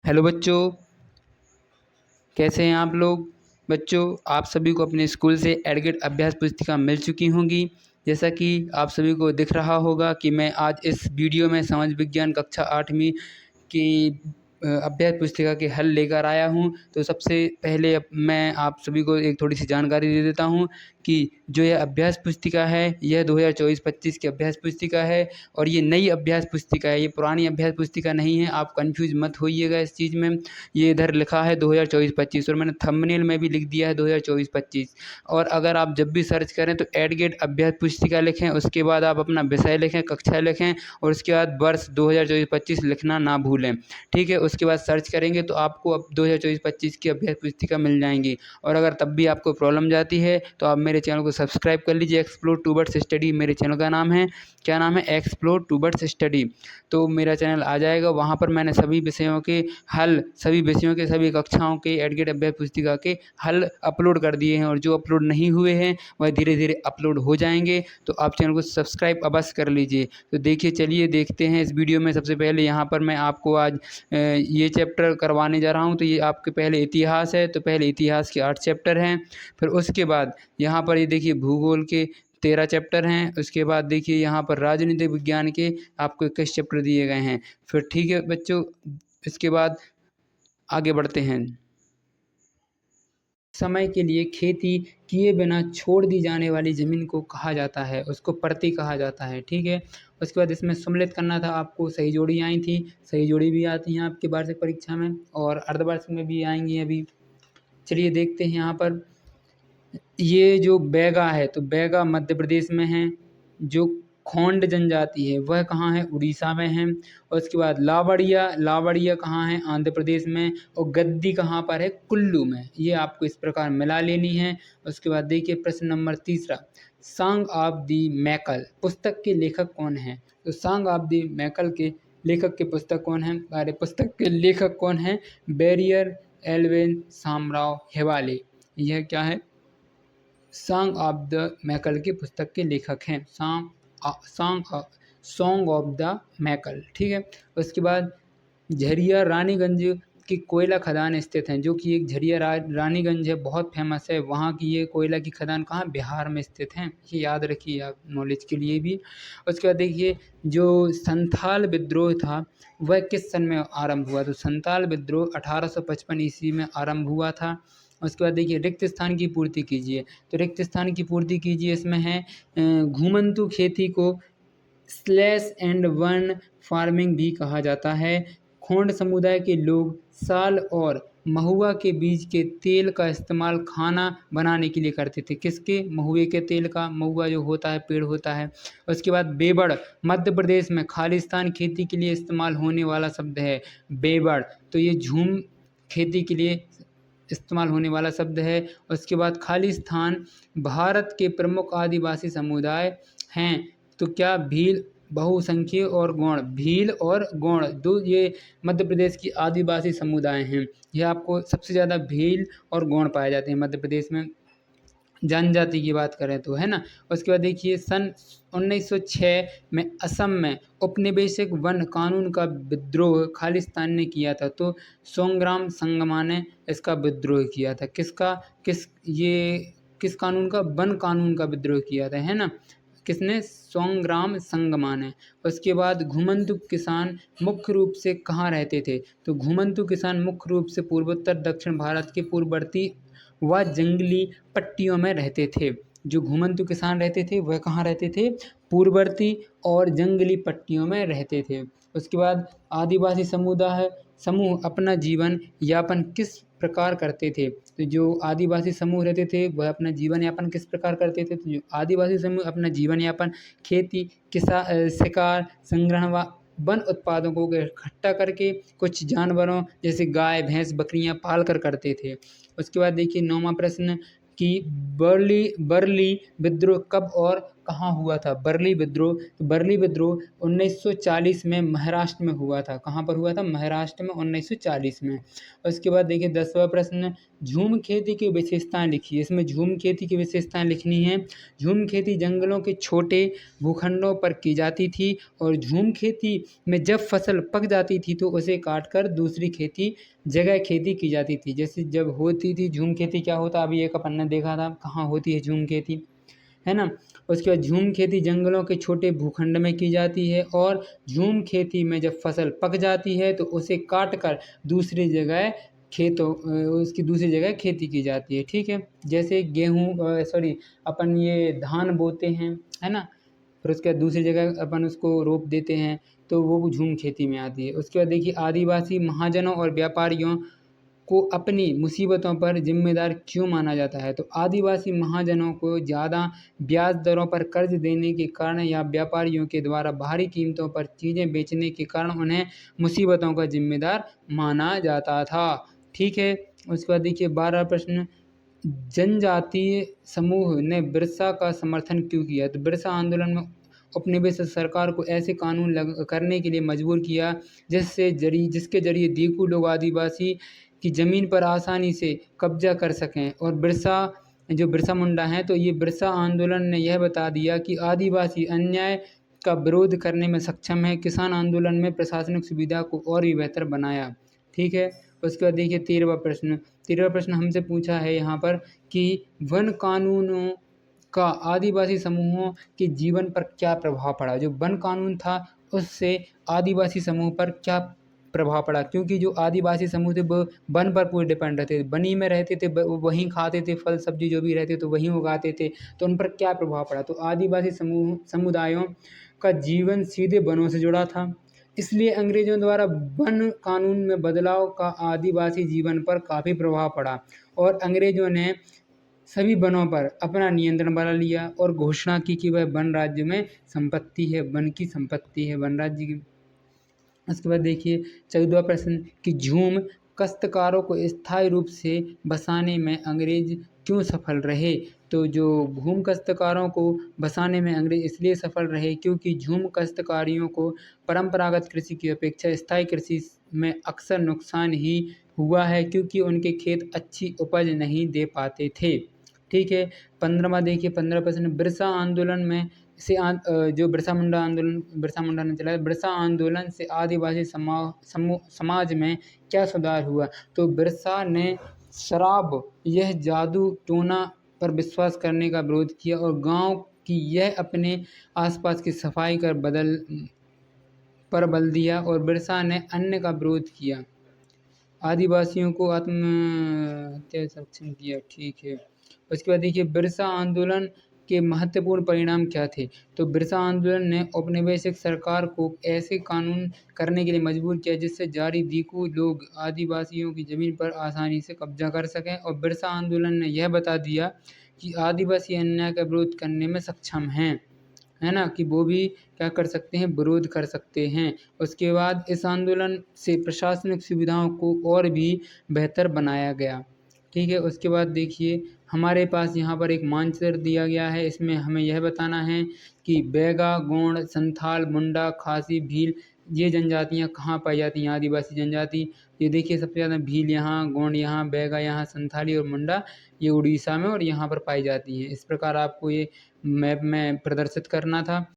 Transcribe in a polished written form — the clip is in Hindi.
हेलो बच्चों, कैसे हैं आप लोग। बच्चों, आप सभी को अपने स्कूल से एडगेट अभ्यास पुस्तिका मिल चुकी होंगी। जैसा कि आप सभी को दिख रहा होगा कि मैं आज इस वीडियो में समाज विज्ञान कक्षा 8वीं की अभ्यास पुस्तिका के हल लेकर आया हूं। तो सबसे पहले मैं आप सभी को एक थोड़ी सी जानकारी दे देता हूं कि जो यह अभ्यास पुस्तिका है यह 2024-25 की अभ्यास पुस्तिका है और ये नई अभ्यास पुस्तिका है, ये पुरानी अभ्यास पुस्तिका नहीं है। आप कंफ्यूज मत होइएगा इस चीज़ में। ये इधर लिखा है 2024-25 और मैंने थंबनेल में भी लिख दिया है 2024-25। और अगर आप जब भी सर्च करें तो एडगेट अभ्यास पुस्तिका लिखें, उसके बाद आप अपना विषय लिखें, कक्षा लिखें और उसके बाद वर्ष 2024-25 लिखना ना भूलें। ठीक है, उसके बाद सर्च करेंगे तो आपको अब 2024-25 की अभ्यास पुस्तिका मिल जाएंगी। और अगर तब भी आपको प्रॉब्लम जाती है तो आप मेरे चैनल को सब्सक्राइब कर लीजिए। एक्सप्लोर टूवर्ड्स स्टडी मेरे चैनल का नाम है। क्या नाम है? Explore towards study. तो मेरा चैनल आ जाएगा, वहाँ पर मैंने सभी विषयों के हल, सभी विषयों के, सभी कक्षाओं के एडगेट अभ्यास पुस्तिका के हल अपलोड कर दिए हैं और जो अपलोड नहीं हुए हैं वह धीरे धीरे अपलोड हो जाएंगे। तो आप चैनल को सब्सक्राइब अवश्य कर लीजिए। तो देखिए, चलिए देखते हैं इस वीडियो में। सबसे पहले यहाँ पर मैं आपको आज ये चैप्टर करवाने जा रहा हूँ। तो ये आपके पहले इतिहास है, तो पहले इतिहास के 8 चैप्टर हैं। फिर उसके बाद यहाँ पर ये देखिए भूगोल के 13 चैप्टर हैं। उसके बाद देखिए यहाँ पर राजनीतिक विज्ञान के आपको 21 चैप्टर दिए गए हैं। फिर ठीक है बच्चों, इसके बाद आगे बढ़ते हैं। समय के लिए खेती किए बिना छोड़ दी जाने वाली ज़मीन को कहा जाता है, उसको परती कहा जाता है। ठीक है, उसके बाद इसमें सम्मिलित करना था आपको। सही जोड़ी आई थी, सही जोड़ी भी आती हैं आपकी वार्षिक परीक्षा में और अर्धवार्षिक में भी आएंगी अभी। चलिए देखते हैं यहाँ पर। ये जो बैगा है तो बैगा मध्य प्रदेश में है। जो खोंड जनजाति है वह कहाँ है? उड़ीसा में है। और उसके बाद लावड़िया, लावड़िया कहाँ है? आंध्र प्रदेश में। और गद्दी कहाँ पर है? कुल्लू में। ये आपको इस प्रकार मिला लेनी है। उसके बाद देखिए प्रश्न number 3, song of the Maikal पुस्तक के लेखक कौन है? तो सॉन्ग ऑफ दी मैकल के लेखक के पुस्तक कौन है? अरे पुस्तक के लेखक कौन है? Verrier Elwin Shamrao Hivale. यह क्या है? सॉन्ग ऑफ द मैकल की पुस्तक के लेखक हैं। Song of the Maikal. ठीक है, उसके बाद झरिया रानीगंज की कोयला खदान स्थित हैं, जो कि एक झरिया रानीगंज है, बहुत फेमस है। वहाँ की ये कोयला की खदान कहाँ? बिहार में स्थित हैं। ये याद रखिए आप नॉलेज के लिए भी। उसके बाद देखिए जो संथाल विद्रोह था वह किस सन में आरंभ हुआ? तो संथाल विद्रोह 1855 ईस्वी में आरंभ हुआ था। उसके बाद देखिए रिक्त स्थान की पूर्ति कीजिए। तो रिक्त स्थान की पूर्ति कीजिए, इसमें है घुमंतु खेती को स्लैश एंड बर्न फार्मिंग भी कहा जाता है। खोंड समुदाय के लोग साल और महुआ के बीज के तेल का इस्तेमाल खाना बनाने के लिए करते थे। किसके? महुए के तेल का। महुआ जो होता है पेड़ होता है। उसके बाद बेबड़ मध्य प्रदेश में खालिस्तान खेती के लिए इस्तेमाल होने वाला शब्द है बेबड़। तो ये झूम खेती के लिए इस्तेमाल होने वाला शब्द है। उसके बाद खालिस्तान भारत के प्रमुख आदिवासी समुदाय हैं। तो क्या? भील, बहुसंख्यीय और गौड़। भील और गौड़ दो ये मध्य प्रदेश की आदिवासी समुदाय हैं। ये आपको सबसे ज़्यादा भील और गौड़ पाए जाते हैं मध्य प्रदेश में, जनजाति की बात करें तो, है ना। उसके बाद देखिए सन 1906 में असम में औपनिवेशिक वन कानून का विद्रोह खालिस्तान ने किया था। तो सोंग्राम संगमा ने इसका विद्रोह किया था। किसका? किस कानून का? वन कानून का विद्रोह किया था, है ना। किसने? सोंग्राम संगमा ने। उसके बाद घुमंतु किसान मुख्य रूप से कहाँ रहते थे? तो घुमंतु किसान मुख्य रूप से पूर्वोत्तर दक्षिण भारत के पूर्ववर्ती व जंगली पट्टियों में रहते थे। जो घुमंतु किसान रहते थे वह कहाँ रहते थे? पूर्ववर्ती और जंगली पट्टियों में रहते थे। उसके बाद आदिवासी समुदाय समूह अपना जीवन यापन किस प्रकार करते थे? तो जो आदिवासी समूह रहते थे वह अपना जीवन यापन किस प्रकार करते थे? तो जो आदिवासी समूह अपना जीवन यापन खेती, शिकार, संग्रहण व वन उत्पादों को इकट्ठा करके कुछ जानवरों जैसे गाय, भैंस, बकरियां पाल कर करते थे। उसके बाद देखिए 9वां प्रश्न कि बर्ली विद्रोह कब और कहाँ हुआ था? बर्ली विद्रोह। तो बर्ली विद्रोह 1940 में महाराष्ट्र में हुआ था। कहाँ पर हुआ था? महाराष्ट्र में 1940 में। उसके बाद देखिए 10वां प्रश्न, झूम खेती की विशेषताएँ लिखिए। इसमें झूम खेती की विशेषताएँ लिखनी है। झूम खेती जंगलों के छोटे भूखंडों पर की जाती थी और झूम खेती में जब फसल पक जाती थी तो उसे काट कर दूसरी जगह खेती की जाती थी। जैसे जब होती थी झूम खेती, क्या होता अभी एक अपन ने देखा था कहाँ होती है झूम खेती, है ना? उसके बाद झूम खेती जंगलों के छोटे भूखंड में की जाती है और झूम खेती में जब फसल पक जाती है तो उसे काट कर दूसरी जगह उसकी दूसरी जगह खेती की जाती है, ठीक है? जैसे अपन ये धान बोते हैं, है ना? फिर उसके बाद दूसरी जगह अपन उसको रोप देते हैं, तो वो झूम खेती में आती है। उसके बाद देखिए आदिवासी महाजनों और व्यापारियों को अपनी मुसीबतों पर ज़िम्मेदार क्यों माना जाता है? तो आदिवासी महाजनों को ज़्यादा ब्याज दरों पर कर्ज देने के कारण या व्यापारियों के द्वारा भारी कीमतों पर चीज़ें बेचने के कारण उन्हें मुसीबतों का ज़िम्मेदार माना जाता था। ठीक है? उसके बाद देखिए 12वां प्रश्न, जनजातीय समूह ने बिरसा का समर्थन क्यों किया? तो बिरसा आंदोलन में उपनिवेश सरकार को ऐसे कानून करने के लिए मजबूर किया जिसके जरिए दीकू लोग आदिवासी की ज़मीन पर आसानी से कब्जा कर सकें। और बिरसा मुंडा हैं, तो ये बिरसा आंदोलन ने यह बता दिया कि आदिवासी अन्याय का विरोध करने में सक्षम है। किसान आंदोलन में प्रशासनिक सुविधा को और भी बेहतर बनाया। ठीक है? उसके बाद देखिए 13वां प्रश्न हमसे पूछा है यहाँ पर कि वन कानूनों का आदिवासी समूहों के जीवन पर क्या प्रभाव पड़ा? जो वन कानून था उससे आदिवासी समूह पर क्या प्रभाव पड़ा? क्योंकि जो आदिवासी समूह थे वो वन पर पूरे डिपेंड रहते थे, वन ही में रहते थे, वहीं खाते थे, फल सब्जी जो भी रहते तो वहीं उगाते थे, तो उन पर क्या प्रभाव पड़ा? तो आदिवासी समुदायों का जीवन सीधे वनों से जुड़ा था, इसलिए अंग्रेजों द्वारा वन कानून में बदलाव का आदिवासी जीवन पर काफ़ी प्रभाव पड़ा और अंग्रेजों ने सभी वनों पर अपना नियंत्रण बना लिया और घोषणा की कि वह वन राज्य में संपत्ति है, वन की संपत्ति है, वन राज्य की। उसके बाद देखिए 14वां प्रश्न कि झूम काश्तकारों को स्थायी रूप से बसाने में अंग्रेज क्यों सफल रहे? तो जो झूम काश्तकारों को बसाने में अंग्रेज इसलिए सफल रहे क्योंकि झूम काश्तकारियों को परंपरागत कृषि की अपेक्षा स्थायी कृषि में अक्सर नुकसान ही हुआ है क्योंकि उनके खेत अच्छी उपज नहीं दे पाते थे। ठीक है? 15वां देखिए 15 प्रश्न, बिरसा आंदोलन में जो बिरसा मुंडा ने चलाया, बिरसा आंदोलन से आदिवासी समाज में क्या सुधार हुआ? तो बिरसा ने शराब यह जादू टोना पर विश्वास करने का विरोध किया और गांव की यह अपने आसपास की सफाई पर बल दिया और बिरसा ने अन्य का विरोध किया। आदिवासियों को आत्महत्या सक्षम किया। ठीक है? उसके बाद देखिए बिरसा आंदोलन के महत्वपूर्ण परिणाम क्या थे? तो बिरसा आंदोलन ने औपनिवेशिक सरकार को ऐसे कानून करने के लिए मजबूर किया जिससे जारी दीकू लोग आदिवासियों की ज़मीन पर आसानी से कब्जा कर सकें और बिरसा आंदोलन ने यह बता दिया कि आदिवासी अन्याय का विरोध करने में सक्षम हैं, है ना? कि वो भी क्या कर सकते हैं? विरोध कर सकते हैं। उसके बाद इस आंदोलन से प्रशासनिक सुविधाओं को और भी बेहतर बनाया गया। ठीक है? उसके बाद देखिए हमारे पास यहाँ पर एक मानचित्र दिया गया है, इसमें हमें यह बताना है कि बैगा, गोंड, संथाल, मुंडा, खासी, भील ये जनजातियाँ कहाँ पाई जाती हैं? आदिवासी जनजाति ये देखिए सबसे ज़्यादा भील यहाँ, गोंड यहाँ, बैगा यहाँ, संथाली और मुंडा ये उड़ीसा में और यहाँ पर पाई जाती हैं। इस प्रकार आपको ये मैप में प्रदर्शित करना था।